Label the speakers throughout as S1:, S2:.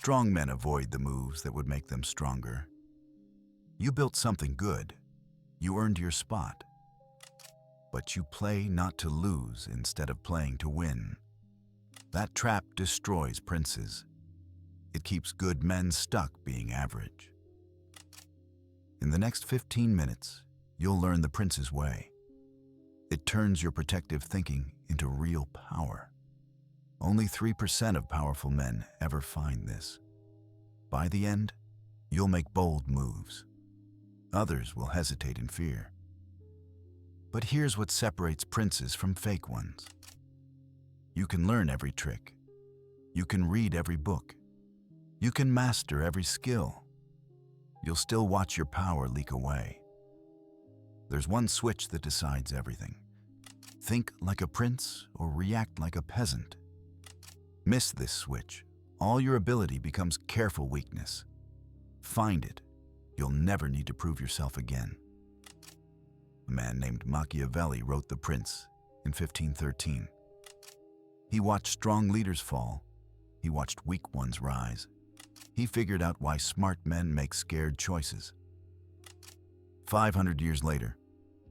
S1: Strong men avoid the moves that would make them stronger. You built something good. You earned your spot. But you play not to lose instead of playing to win. That trap destroys princes. It keeps good men stuck being average. In the next 15 minutes, you'll learn the prince's way. It turns your protective thinking into real power. Only 3% of powerful men ever find this. By the end, you'll make bold moves. Others will hesitate in fear. But here's what separates princes from fake ones. You can learn every trick. You can read every book. You can master every skill. You'll still watch your power leak away. There's one switch that decides everything. Think like a prince or react like a peasant. Miss this switch, all your ability becomes careful weakness. Find it. You'll never need to prove yourself again. A man named Machiavelli wrote The Prince in 1513. He watched strong leaders fall. He watched weak ones rise. He figured out why smart men make scared choices. 500 years later,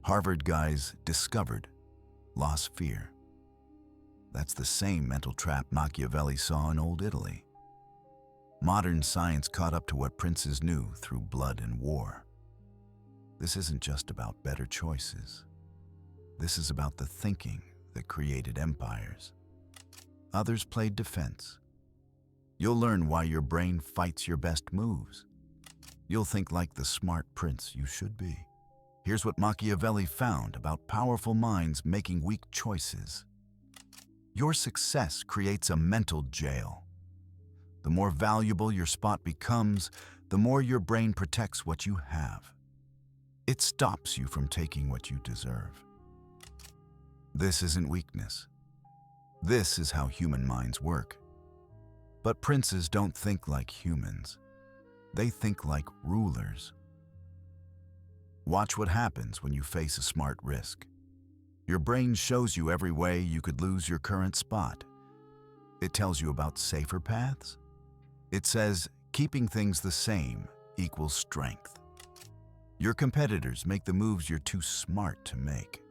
S1: Harvard guys discovered lost fear. That's the same mental trap Machiavelli saw in old Italy. Modern science caught up to what princes knew through blood and war. This isn't just about better choices. This is about the thinking that created empires. Others played defense. You'll learn why your brain fights your best moves. You'll think like the smart prince you should be. Here's what Machiavelli found about powerful minds making weak choices. Your success creates a mental jail. The more valuable your spot becomes, the more your brain protects what you have. It stops you from taking what you deserve. This isn't weakness. This is how human minds work. But princes don't think like humans. They think like rulers. Watch what happens when you face a smart risk. Your brain shows you every way you could lose your current spot. It tells you about safer paths. It says keeping things the same equals strength. Your competitors make the moves you're too smart to make.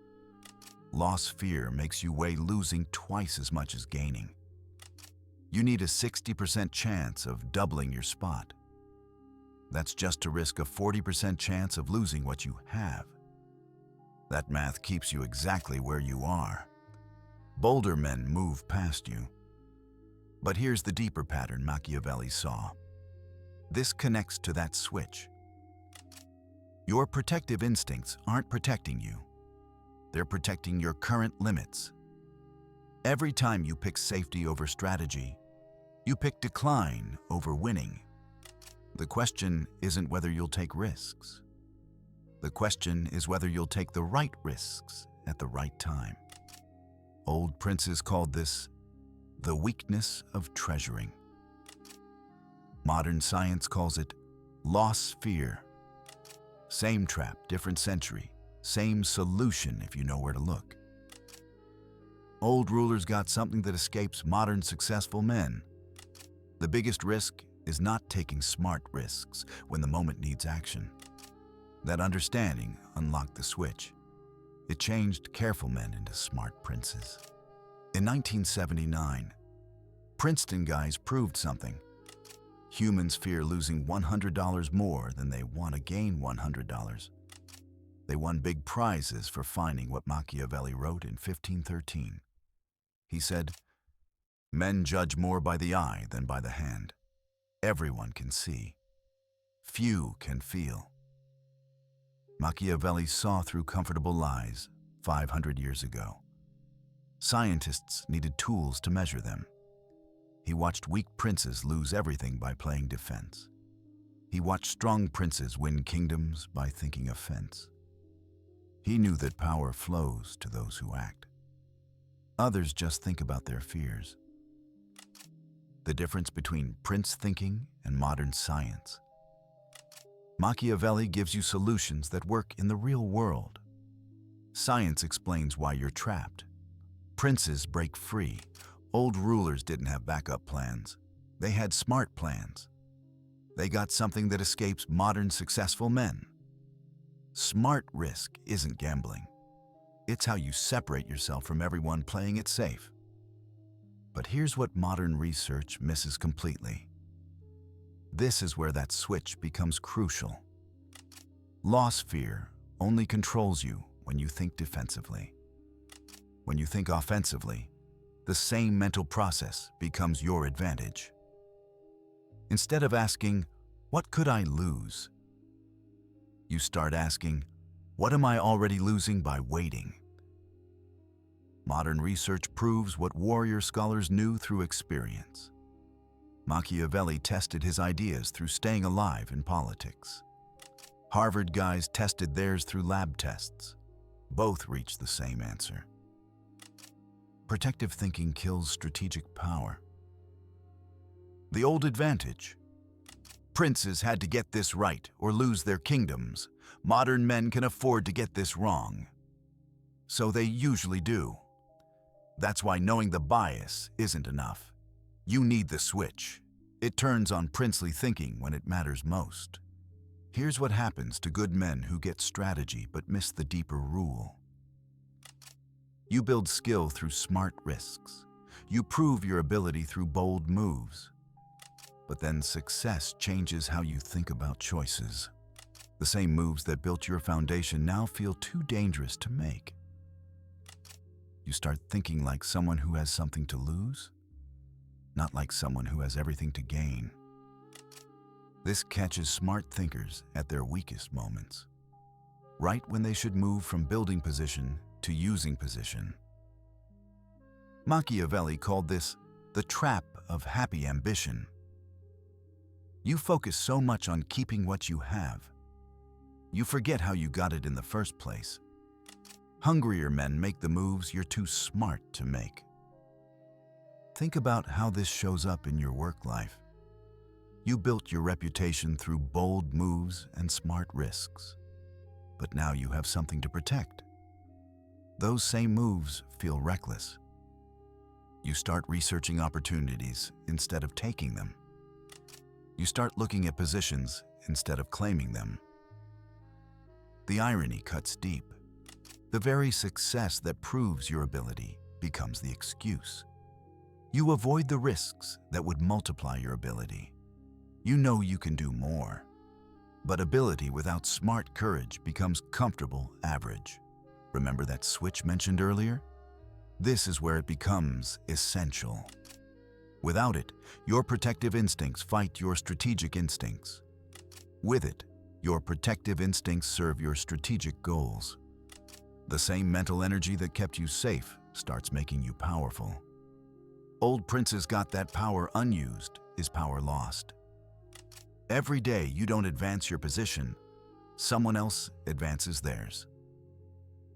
S1: Lost fear makes you weigh losing twice as much as gaining. You need a 60% chance of doubling your spot. That's just to risk a 40% chance of losing what you have. That math keeps you exactly where you are. Bolder men move past you. But here's the deeper pattern Machiavelli saw. This connects to that switch. Your protective instincts aren't protecting you. They're protecting your current limits. Every time you pick safety over strategy, you pick decline over winning. The question isn't whether you'll take risks. The question is whether you'll take the right risks at the right time. Old princes called this the weakness of treasuring. Modern science calls it lost fear. Same trap, different century. Same solution if you know where to look. Old rulers got something that escapes modern successful men. The biggest risk is not taking smart risks when the moment needs action. That understanding unlocked the switch. It changed careful men into smart princes. In 1979, Princeton guys proved something. Humans fear losing $100 more than they want to gain $100. They won big prizes for finding what Machiavelli wrote in 1513. He said, "Men judge more by the eye than by the hand. Everyone can see. Few can feel." Machiavelli saw through comfortable lies 500 years ago. Scientists needed tools to measure them. He watched weak princes lose everything by playing defense. He watched strong princes win kingdoms by thinking offense. He knew that power flows to those who act. Others just think about their fears. The difference between prince thinking and modern science. Machiavelli gives you solutions that work in the real world. Science explains why you're trapped. Princes break free. Old rulers didn't have backup plans. They had smart plans. They got something that escapes modern successful men. Smart risk isn't gambling. It's how you separate yourself from everyone playing it safe. But here's what modern research misses completely. This is where that switch becomes crucial. Loss fear only controls you when you think defensively. When you think offensively, the same mental process becomes your advantage. Instead of asking, "What could I lose?" you start asking, "What am I already losing by waiting?" Modern research proves what warrior scholars knew through experience. Machiavelli tested his ideas through staying alive in politics. Harvard guys tested theirs through lab tests. Both reached the same answer. Protective thinking kills strategic power. The old advantage. Princes had to get this right or lose their kingdoms. Modern men can afford to get this wrong. So they usually do. That's why knowing the bias isn't enough. You need the switch. It turns on princely thinking when it matters most. Here's what happens to good men who get strategy but miss the deeper rule. You build skill through smart risks. You prove your ability through bold moves. But then success changes how you think about choices. The same moves that built your foundation now feel too dangerous to make. You start thinking like someone who has something to lose, not like someone who has everything to gain. This catches smart thinkers at their weakest moments, right when they should move from building position to using position. Machiavelli called this the trap of happy ambition. You focus so much on keeping what you have, you forget how you got it in the first place. Hungrier men make the moves you're too smart to make. Think about how this shows up in your work life. You built your reputation through bold moves and smart risks. But now you have something to protect. Those same moves feel reckless. You start researching opportunities instead of taking them. You start looking at positions instead of claiming them. The irony cuts deep. The very success that proves your ability becomes the excuse. You avoid the risks that would multiply your ability. You know you can do more. But ability without smart courage becomes comfortable average. Remember that switch mentioned earlier? This is where it becomes essential. Without it, your protective instincts fight your strategic instincts. With it, your protective instincts serve your strategic goals. The same mental energy that kept you safe starts making you powerful. Old princes got that power unused is power lost. Every day you don't advance your position, someone else advances theirs.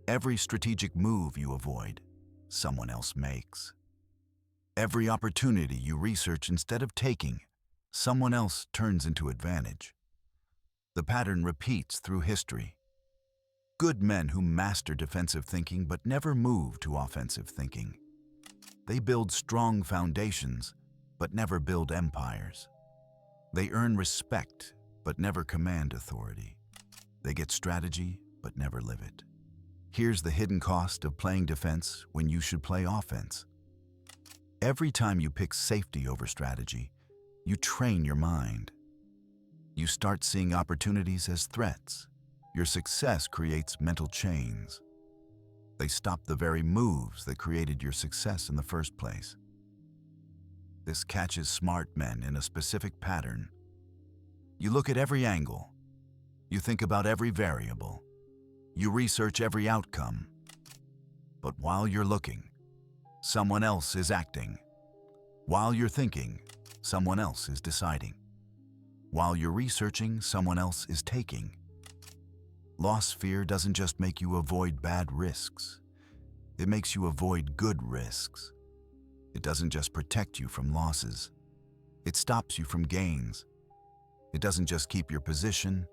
S1: Every strategic move you avoid, someone else makes. Every opportunity you research instead of taking, someone else turns into advantage. The pattern repeats through history. Good men who master defensive thinking but never move to offensive thinking. They build strong foundations but never build empires. They earn respect but never command authority. They get strategy but never live it. Here's the hidden cost of playing defense when you should play offense. Every time you pick safety over strategy, you train your mind. You start seeing opportunities as threats. Your success creates mental chains. They stop the very moves that created your success in the first place. This catches smart men in a specific pattern. You look at every angle. You think about every variable. You research every outcome. But while you're looking, someone else is acting. While you're thinking, someone else is deciding. While you're researching, someone else is taking. Loss fear doesn't just make you avoid bad risks. It makes you avoid good risks. It doesn't just protect you from losses. It stops you from gains. It doesn't just keep your position.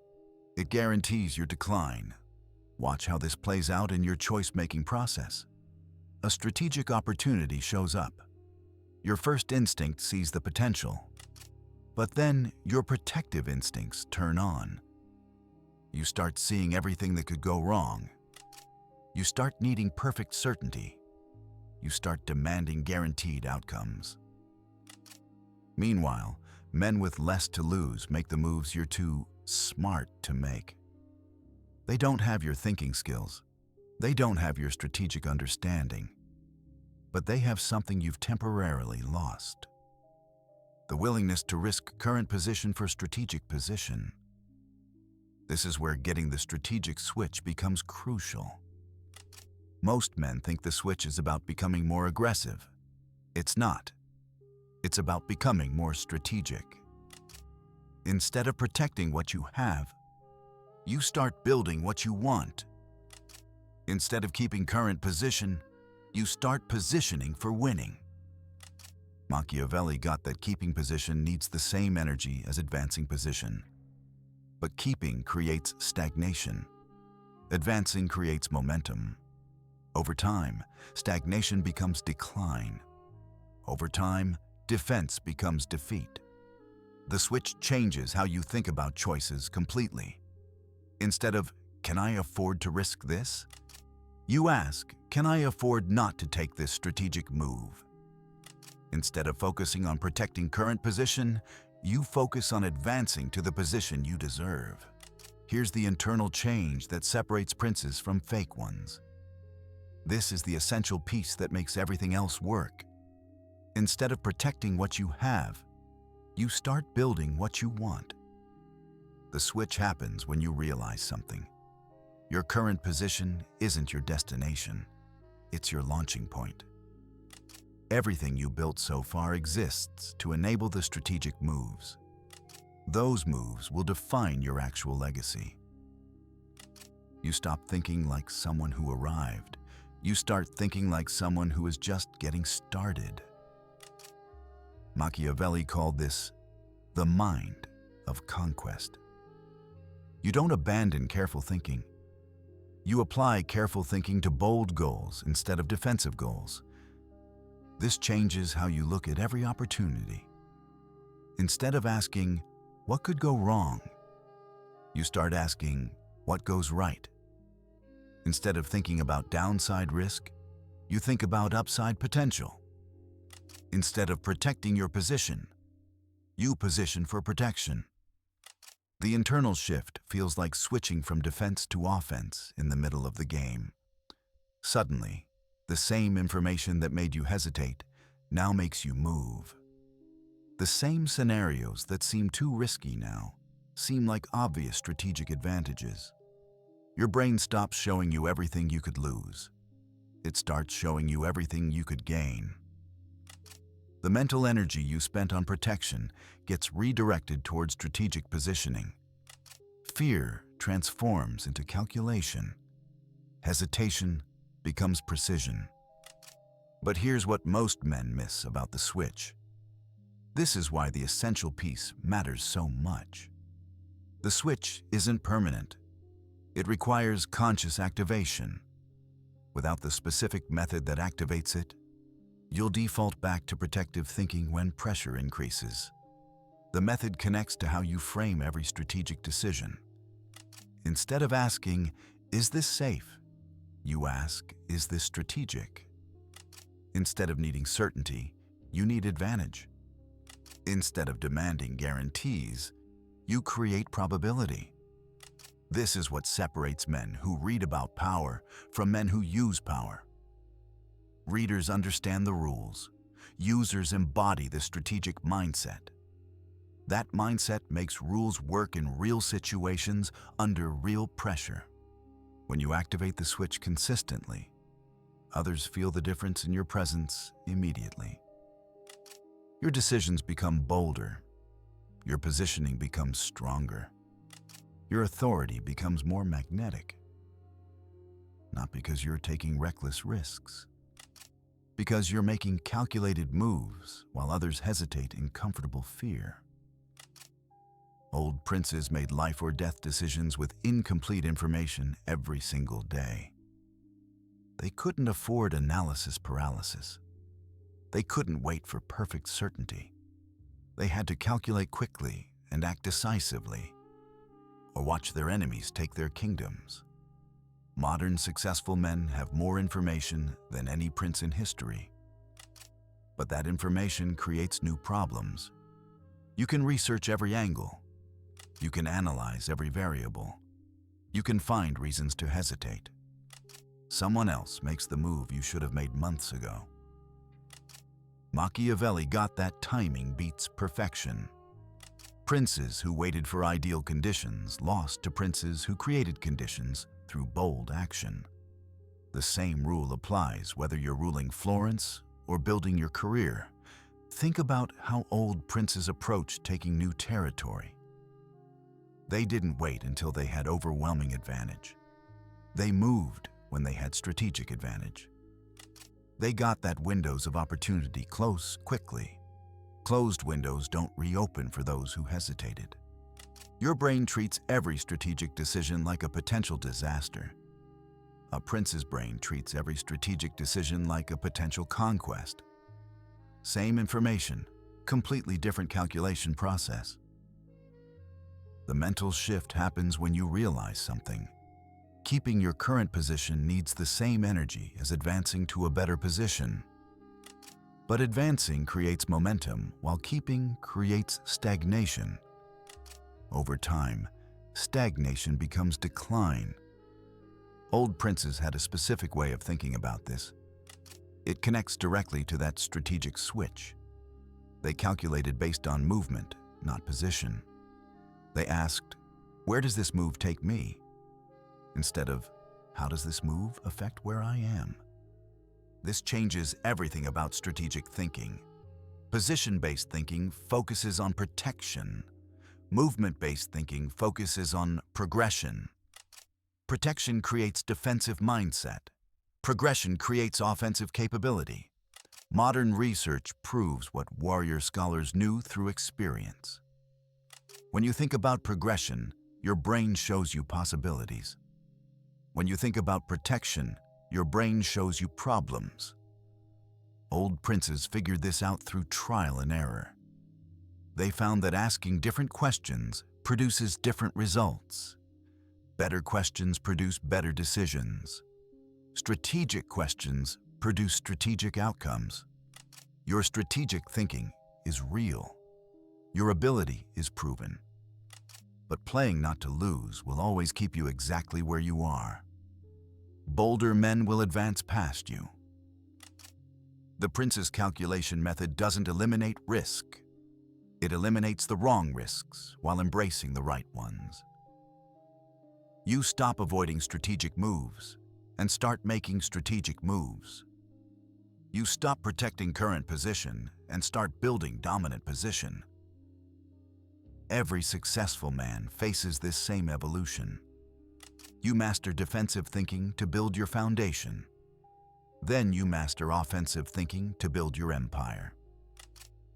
S1: It guarantees your decline. Watch how this plays out in your choice-making process. A strategic opportunity shows up. Your first instinct sees the potential. But then your protective instincts turn on. You start seeing everything that could go wrong. You start needing perfect certainty. You start demanding guaranteed outcomes. Meanwhile, men with less to lose make the moves you're too smart to make. They don't have your thinking skills. They don't have your strategic understanding. But they have something you've temporarily lost: the willingness to risk current position for strategic position. This is where getting the strategic switch becomes crucial. Most men think the switch is about becoming more aggressive. It's not. It's about becoming more strategic. Instead of protecting what you have, you start building what you want. Instead of keeping current position, you start positioning for winning. Machiavelli got that keeping position needs the same energy as advancing position. But keeping creates stagnation. Advancing creates momentum. Over time, stagnation becomes decline. Over time, defense becomes defeat. The switch changes how you think about choices completely. Instead of, "Can I afford to risk this?" you ask, "Can I afford not to take this strategic move?" Instead of focusing on protecting current position, you focus on advancing to the position you deserve. Here's the internal change that separates princes from fake ones. This is the essential piece that makes everything else work. Instead of protecting what you have, you start building what you want. The switch happens when you realize something. Your current position isn't your destination. It's your launching point. Everything you built so far exists to enable the strategic moves. Those moves will define your actual legacy. You stop thinking like someone who arrived. You start thinking like someone who is just getting started. Machiavelli called this the mind of conquest. You don't abandon careful thinking. You apply careful thinking to bold goals instead of defensive goals. This changes how you look at every opportunity. Instead of asking, "What could go wrong?" you start asking, "What goes right?" Instead of thinking about downside risk, you think about upside potential. Instead of protecting your position, you position for protection. The internal shift feels like switching from defense to offense in the middle of the game. Suddenly, the same information that made you hesitate now makes you move. The same scenarios that seem too risky now seem like obvious strategic advantages. Your brain stops showing you everything you could lose. It starts showing you everything you could gain. The mental energy you spent on protection gets redirected toward strategic positioning. Fear transforms into calculation. Hesitation becomes precision. But here's what most men miss about the switch. This is why the essential piece matters so much. The switch isn't permanent. It requires conscious activation. Without the specific method that activates it, you'll default back to protective thinking when pressure increases. The method connects to how you frame every strategic decision. Instead of asking, "Is this safe?" you ask, "Is this strategic?" Instead of needing certainty, you need advantage. Instead of demanding guarantees, you create probability. This is what separates men who read about power from men who use power. Readers understand the rules. Users embody the strategic mindset. That mindset makes rules work in real situations under real pressure. When you activate the switch consistently, others feel the difference in your presence immediately. Your decisions become bolder. Your positioning becomes stronger. Your authority becomes more magnetic. Not because you're taking reckless risks, because you're making calculated moves while others hesitate in comfortable fear. Old princes made life or death decisions with incomplete information every single day. They couldn't afford analysis paralysis. They couldn't wait for perfect certainty. They had to calculate quickly and act decisively, or watch their enemies take their kingdoms. Modern successful men have more information than any prince in history. But that information creates new problems. You can research every angle. You can analyze every variable. You can find reasons to hesitate. Someone else makes the move you should have made months ago. Machiavelli got that timing beats perfection. Princes who waited for ideal conditions lost to princes who created conditions through bold action. The same rule applies whether you're ruling Florence or building your career. Think about how old princes approached taking new territory. They didn't wait until they had overwhelming advantage. They moved when they had strategic advantage. They got that windows of opportunity close quickly. Closed windows don't reopen for those who hesitated. Your brain treats every strategic decision like a potential disaster. A prince's brain treats every strategic decision like a potential conquest. Same information, completely different calculation process. The mental shift happens when you realize something. Keeping your current position needs the same energy as advancing to a better position. But advancing creates momentum, while keeping creates stagnation. Over time, stagnation becomes decline. Old princes had a specific way of thinking about this. It connects directly to that strategic switch. They calculated based on movement, not position. They asked, "Where does this move take me?" Instead of, "How does this move affect where I am?" This changes everything about strategic thinking. Position-based thinking focuses on protection. Movement-based thinking focuses on progression. Protection creates defensive mindset. Progression creates offensive capability. Modern research proves what warrior scholars knew through experience. When you think about progression, your brain shows you possibilities. When you think about protection, your brain shows you problems. Old princes figured this out through trial and error. They found that asking different questions produces different results. Better questions produce better decisions. Strategic questions produce strategic outcomes. Your strategic thinking is real. Your ability is proven. But playing not to lose will always keep you exactly where you are. Bolder men will advance past you. The prince's calculation method doesn't eliminate risk. It eliminates the wrong risks while embracing the right ones. You stop avoiding strategic moves and start making strategic moves. You stop protecting current position and start building dominant position. Every successful man faces this same evolution. You master defensive thinking to build your foundation. Then you master offensive thinking to build your empire.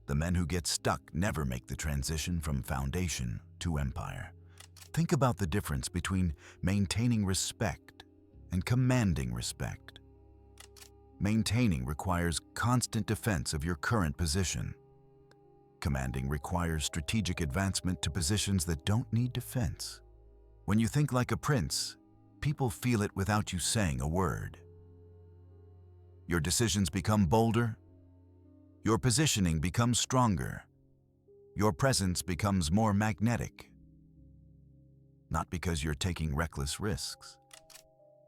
S1: The men who get stuck never make the transition from foundation to empire. Think about the difference between maintaining respect and commanding respect. Maintaining requires constant defense of your current position. Commanding requires strategic advancement to positions that don't need defense. When you think like a prince, people feel it without you saying a word. Your decisions become bolder. Your positioning becomes stronger. Your presence becomes more magnetic. Not because you're taking reckless risks,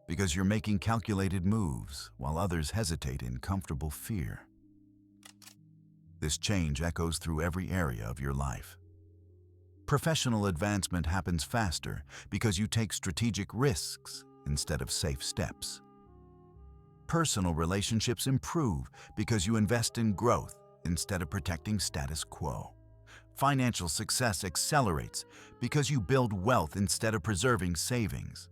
S1: because you're making calculated moves while others hesitate in comfortable fear. This change echoes through every area of your life. Professional advancement happens faster because you take strategic risks instead of safe steps. Personal relationships improve because you invest in growth instead of protecting status quo. Financial success accelerates because you build wealth instead of preserving savings.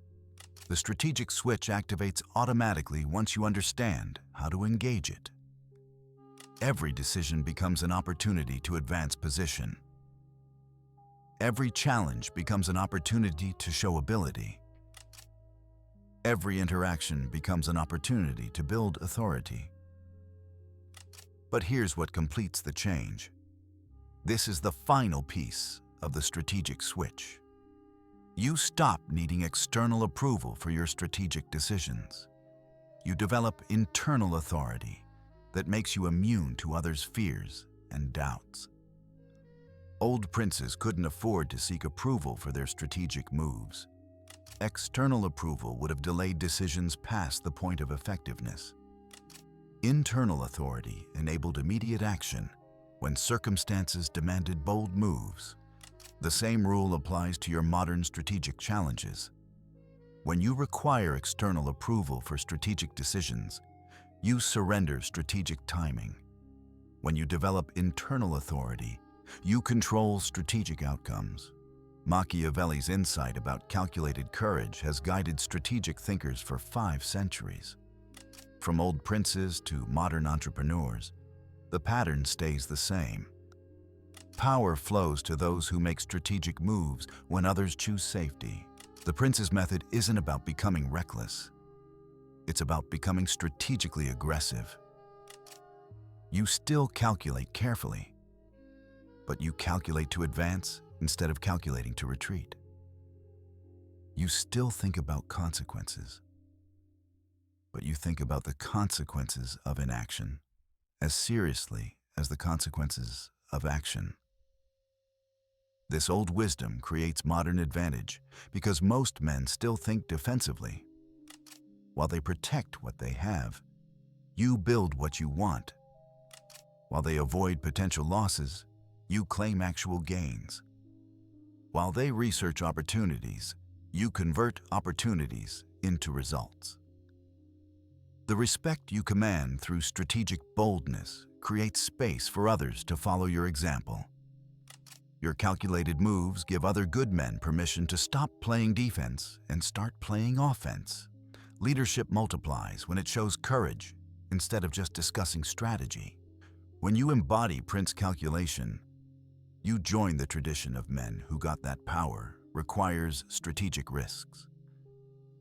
S1: The strategic switch activates automatically once you understand how to engage it. Every decision becomes an opportunity to advance position. Every challenge becomes an opportunity to show ability. Every interaction becomes an opportunity to build authority. But here's what completes the change. This is the final piece of the strategic switch. You stop needing external approval for your strategic decisions. You develop internal authority that makes you immune to others' fears and doubts. Old princes couldn't afford to seek approval for their strategic moves. External approval would have delayed decisions past the point of effectiveness. Internal authority enabled immediate action when circumstances demanded bold moves. The same rule applies to your modern strategic challenges. When you require external approval for strategic decisions, you surrender strategic timing. When you develop internal authority, you control strategic outcomes. Machiavelli's insight about calculated courage has guided strategic thinkers for 5 centuries. From old princes to modern entrepreneurs, the pattern stays the same. Power flows to those who make strategic moves when others choose safety. The prince's method isn't about becoming reckless. It's about becoming strategically aggressive. You still calculate carefully, but you calculate to advance instead of calculating to retreat. You still think about consequences, but you think about the consequences of inaction as seriously as the consequences of action. This old wisdom creates modern advantage because most men still think defensively. While they protect what they have, you build what you want. While they avoid potential losses, you claim actual gains. While they research opportunities, you convert opportunities into results. The respect you command through strategic boldness creates space for others to follow your example. Your calculated moves give other good men permission to stop playing defense and start playing offense. Leadership multiplies when it shows courage instead of just discussing strategy. When you embody Prince calculation, you join the tradition of men who got that power requires strategic risks.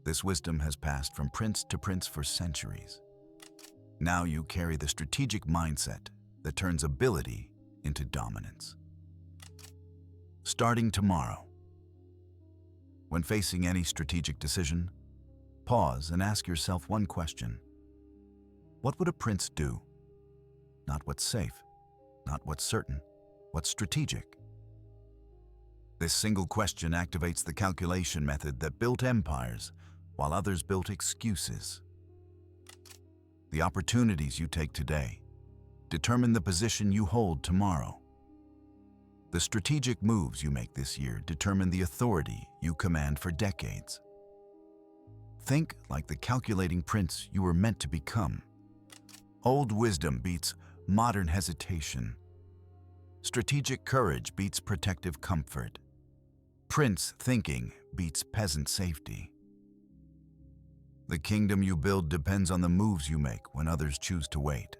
S1: This wisdom has passed from prince to prince for centuries. Now you carry the strategic mindset that turns ability into dominance. Starting tomorrow, when facing any strategic decision, pause and ask yourself one question. What would a prince do? Not what's safe, not what's certain, what's strategic. This single question activates the calculation method that built empires while others built excuses. The opportunities you take today determine the position you hold tomorrow. The strategic moves you make this year determine the authority you command for decades. Think like the calculating prince you were meant to become. Old wisdom beats modern hesitation. Strategic courage beats protective comfort. Prince thinking beats peasant safety. The kingdom you build depends on the moves you make when others choose to wait.